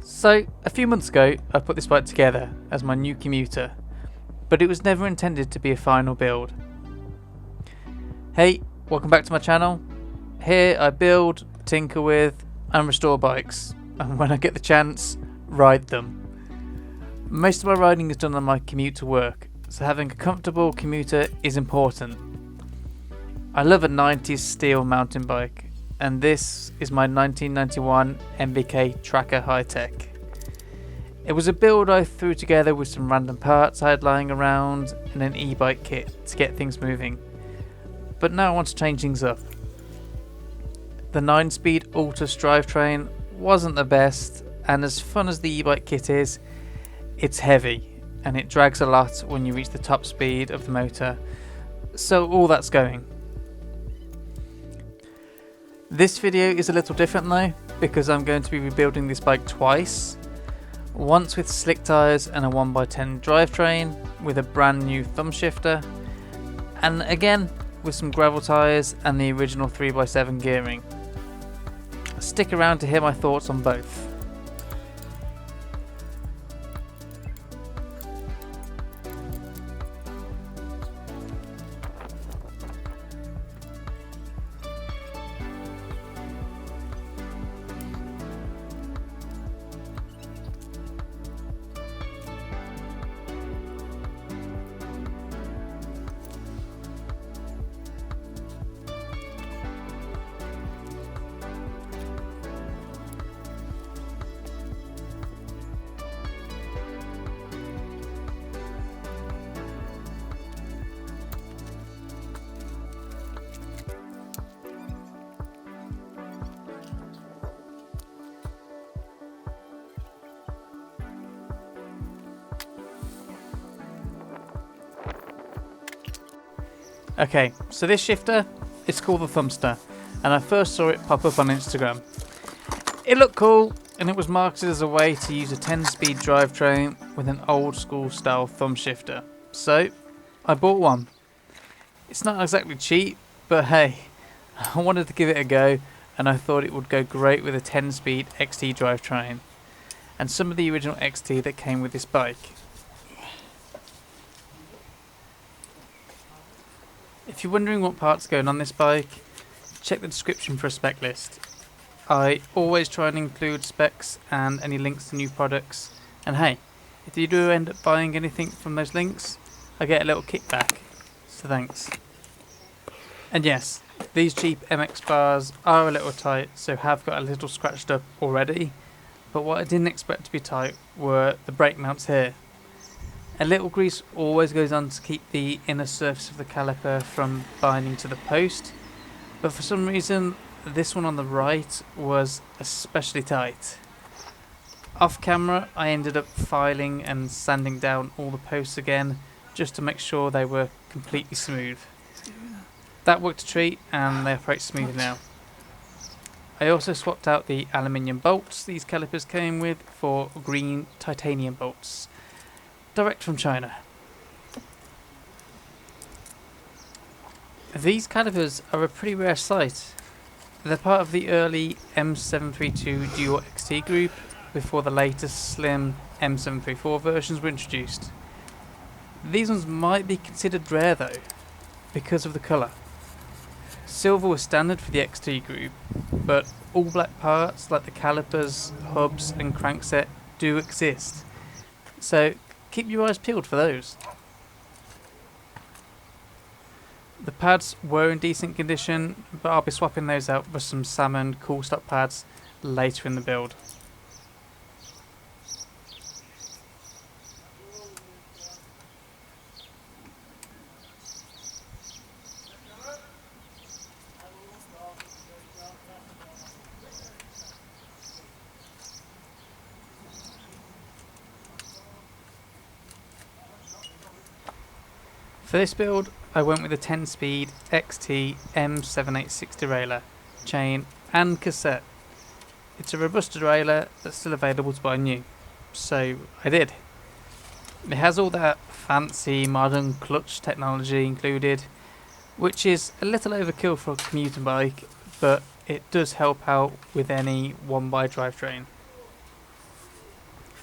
So, a few months ago, I put this bike together as my new commuter, but it was never intended to be a final build. Hey, welcome back to my channel. Here I build, tinker with, and restore bikes, and when I get the chance, ride them. Most of my riding is done on my commute to work, so having a comfortable commuter is important. I love a 90s steel mountain bike, and this is my 1991 MBK Tracker High-Tech. It was a build I threw together with some random parts I had lying around and an e-bike kit to get things moving. But now I want to change things up. The 9-speed Altus drivetrain wasn't the best, and as fun as the e-bike kit is, it's heavy and it drags a lot when you reach the top speed of the motor, so all that's going. This video is a little different though, because I'm going to be rebuilding this bike twice. Once with slick tyres and a 1x10 drivetrain with a brand new thumb shifter, and again with some gravel tyres and the original 3x7 gearing. Stick around to hear my thoughts on both. Okay, so this shifter is called the Thumbster, and I first saw it pop up on Instagram. It looked cool, and it was marketed as a way to use a 10-speed drivetrain with an old school style thumb shifter. So, I bought one. It's not exactly cheap, but hey, I wanted to give it a go, and I thought it would go great with a 10-speed XT drivetrain, and some of the original XT that came with this bike. If you're wondering what parts are going on this bike, check the description for a spec list. I always try and include specs and any links to new products, and hey, if you do end up buying anything from those links, I get a little kickback, so thanks. And yes, these cheap MX bars are a little tight, so have got a little scratched up already, but what I didn't expect to be tight were the brake mounts here. A little grease always goes on to keep the inner surface of the caliper from binding to the post, but for some reason this one on the right was especially tight. Off camera I ended up filing and sanding down all the posts again just to make sure they were completely smooth. That worked a treat and they operate smooth now. I also swapped out the aluminium bolts these calipers came with for green titanium bolts. Direct from China. These calipers are a pretty rare sight. They're part of the early M732 Deore XT group before the latest slim M734 versions were introduced. These ones might be considered rare though, because of the colour. Silver was standard for the XT group, but all black parts like the calipers, hubs and crankset do exist. So keep your eyes peeled for those. The pads were in decent condition, but I'll be swapping those out for some salmon cool stock pads later in the build. For this build, I went with a 10-speed XT M786 derailleur, chain and cassette. It's a robust derailleur that's still available to buy new, so I did. It has all that fancy modern clutch technology included, which is a little overkill for a commuter bike, but it does help out with any 1x drivetrain.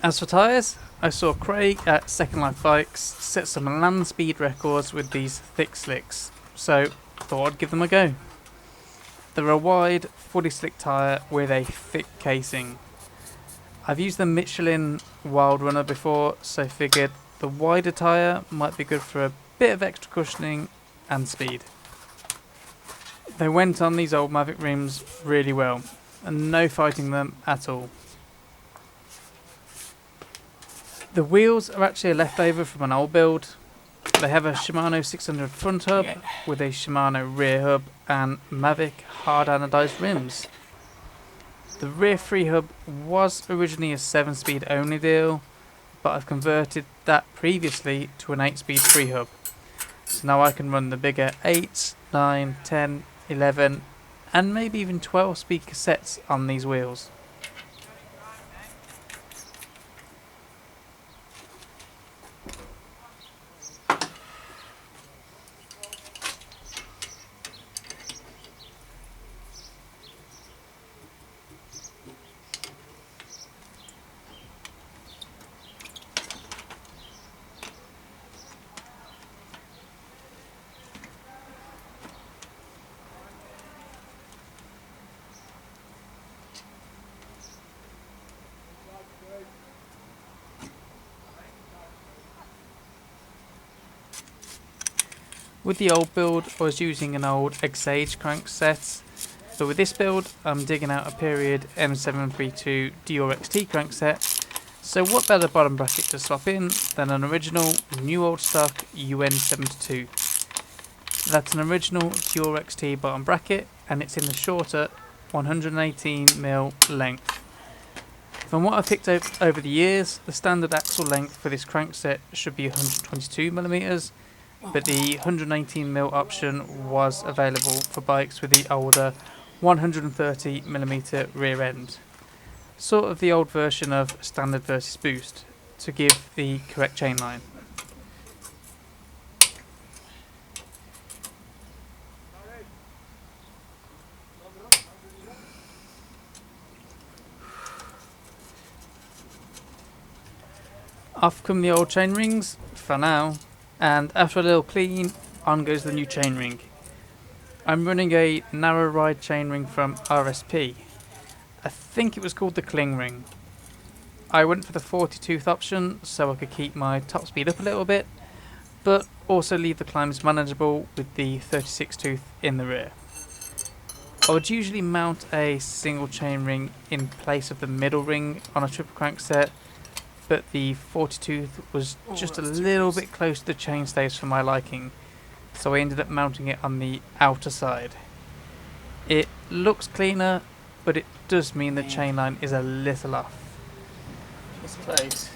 As for tyres, I saw Craig at Second Life Bikes set some land speed records with these thick slicks, so thought I'd give them a go. They're a wide, fully slick tyre with a thick casing. I've used the Michelin Wild Runner before, so figured the wider tyre might be good for a bit of extra cushioning and speed. They went on these old Mavic rims really well, and no fighting them at all. The wheels are actually a leftover from an old build. They have a Shimano 600 front hub with a Shimano rear hub and Mavic hard anodized rims. The rear free hub was originally a 7-speed only deal, but I've converted that previously to an 8-speed free hub. So now I can run the bigger 8, 9, 10, 11 and maybe even 12-speed cassettes on these wheels. With the old build, I was using an old X-Age crankset, but with this build, I'm digging out a period M732 Deore XT crankset. So what better bottom bracket to swap in than an original, new old stock UN72. That's an original Deore XT bottom bracket, and it's in the shorter 118mm length. From what I've picked up over the years, the standard axle length for this crankset should be 122mm, but the 118mm option was available for bikes with the older 130mm rear end. Sort of the old version of standard versus boost, to give the correct chain line. Off come the old chain rings, for now. And after a little clean, on goes the new chainring. I'm running a narrow ride chainring from RSP. I think it was called the Cling Ring. I went for the 40-tooth option so I could keep my top speed up a little bit, but also leave the climbs manageable with the 36-tooth in the rear. I would usually mount a single chainring in place of the middle ring on a triple crankset, but the 40-tooth was just a little bit close to the chainstays for my liking, so I ended up mounting it on the outer side. It looks cleaner, but it does mean the chain line is a little off. This place.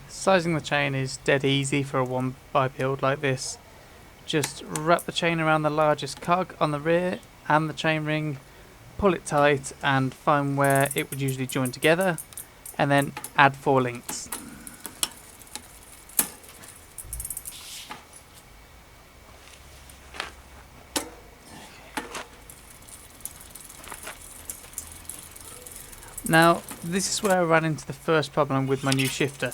Sizing the chain is dead easy for a one by build like this. Just wrap the chain around the largest cog on the rear and the chain ring, pull it tight and find where it would usually join together, and then add 4 links. Now, this is where I ran into the first problem with my new shifter.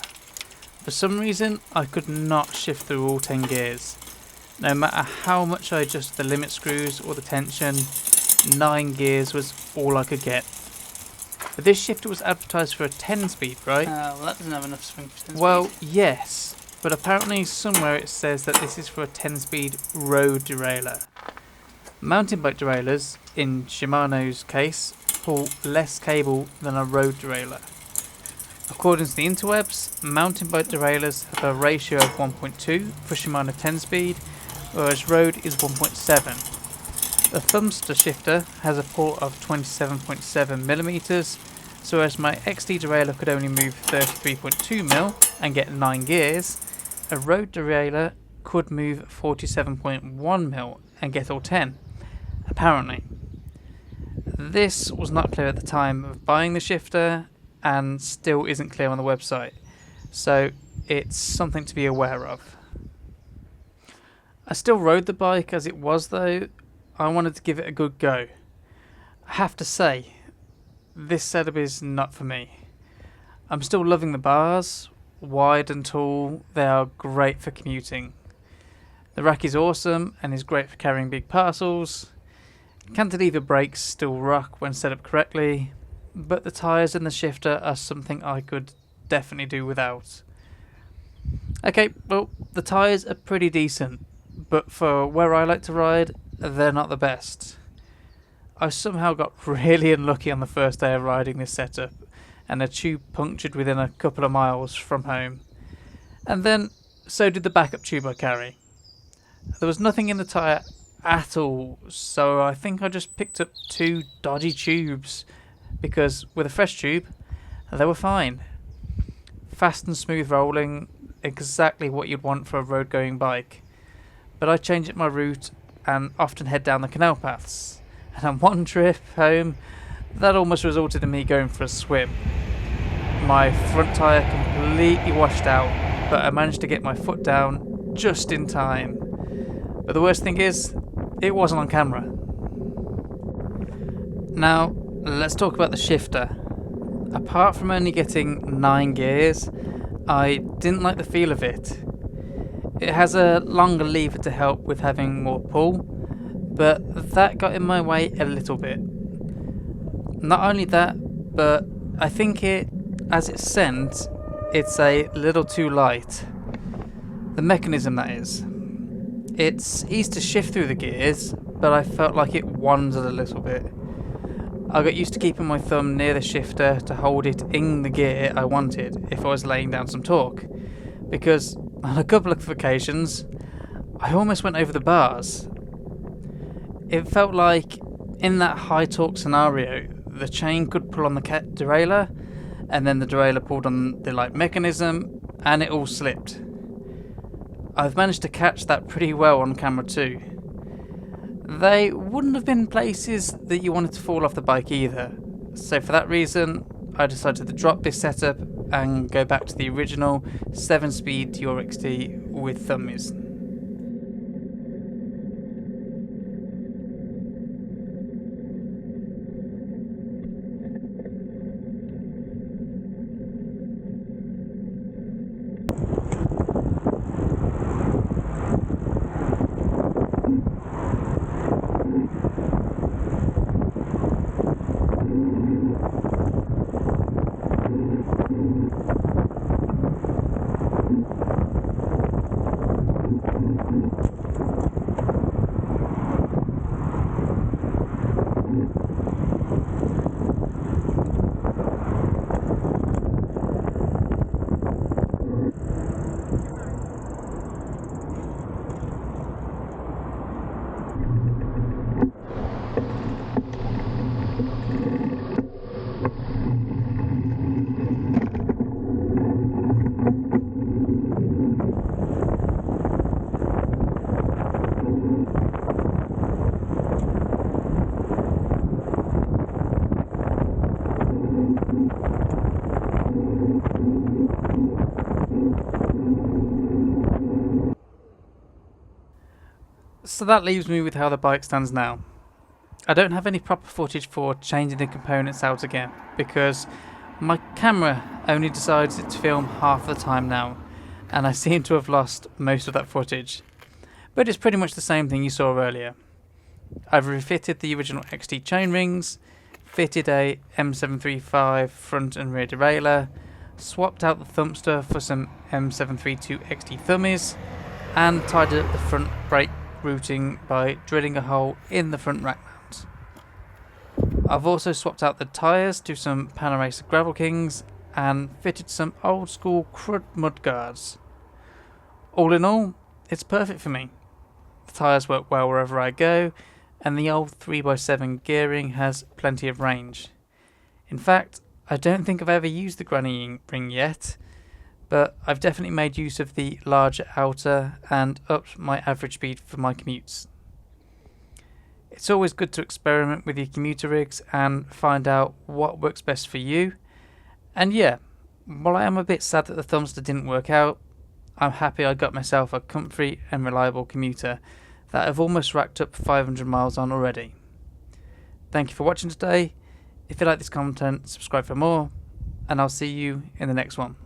For some reason, I could not shift through all 10 gears. No matter how much I adjusted the limit screws or the tension, 9 gears was all I could get. But this shifter was advertised for a 10 speed, right? Well, that doesn't have enough swing for 10 Well, speed. yes, but apparently somewhere it says that this is for a 10 speed road derailleur. Mountain bike derailleurs, in Shimano's case, pull less cable than a road derailleur. According to the interwebs, mountain bike derailleurs have a ratio of 1.2 for Shimano 10 speed, whereas road is 1.7. The Thumbster shifter has a port of 27.7mm, so whereas my XT derailleur could only move 33.2mm and get 9 gears, a road derailleur could move 47.1mm and get all 10, apparently. This was not clear at the time of buying the shifter and still isn't clear on the website, so it's something to be aware of. I still rode the bike as it was though. I wanted to give it a good go. I have to say, this setup is not for me. I'm still loving the bars, wide and tall, they are great for commuting. The rack is awesome and is great for carrying big parcels. Cantilever brakes still rock when set up correctly, but the tyres and the shifter are something I could definitely do without. Okay, well, the tyres are pretty decent, but for where I like to ride, they're not the best. I somehow got really unlucky on the first day of riding this setup, and a tube punctured within a couple of miles from home. And then, so did the backup tube I carry. There was nothing in the tyre at all, so I think I just picked up 2 dodgy tubes, because with a fresh tube, they were fine. Fast and smooth rolling, exactly what you'd want for a road going bike. But I change up my route and often head down the canal paths. And on one trip home, that almost resulted in me going for a swim. My front tyre completely washed out, but I managed to get my foot down just in time. But the worst thing is, it wasn't on camera. Now, let's talk about the shifter. Apart from only getting 9 gears, I didn't like the feel of it. It has a longer lever to help with having more pull, but that got in my way a little bit. Not only that, but I think as it sends, it's a little too light. The mechanism, that is. It's easy to shift through the gears, but I felt like it wandered a little bit. I got used to keeping my thumb near the shifter to hold it in the gear I wanted if I was laying down some torque, because on a couple of occasions, I almost went over the bars. It felt like, in that high torque scenario, the chain could pull on the derailleur, and then the derailleur pulled on the light mechanism, and it all slipped. I've managed to catch that pretty well on camera too. They wouldn't have been places that you wanted to fall off the bike either, so for that reason I decided to drop this setup and go back to the original 7-speed Deore XT with Thumbies. So that leaves me with how the bike stands now. I don't have any proper footage for changing the components out again, because my camera only decides to film half the time now, and I seem to have lost most of that footage. But it's pretty much the same thing you saw earlier. I've refitted the original XT chain rings, fitted a M735 front and rear derailleur, swapped out the Thumbster for some M732 XT Thumbies, and tidied up the front brake routing by drilling a hole in the front rack mount. I've also swapped out the tyres to some Panaracer Gravel Kings and fitted some old school crud mudguards. All in all, it's perfect for me. The tyres work well wherever I go, and the old 3x7 gearing has plenty of range. In fact, I don't think I've ever used the granny ring yet, but I've definitely made use of the larger outer and upped my average speed for my commutes. It's always good to experiment with your commuter rigs and find out what works best for you. And yeah, while I am a bit sad that the Thumbster didn't work out, I'm happy I got myself a comfy and reliable commuter that I've almost racked up 500 miles on already. Thank you for watching today. If you like this content, subscribe for more, and I'll see you in the next one.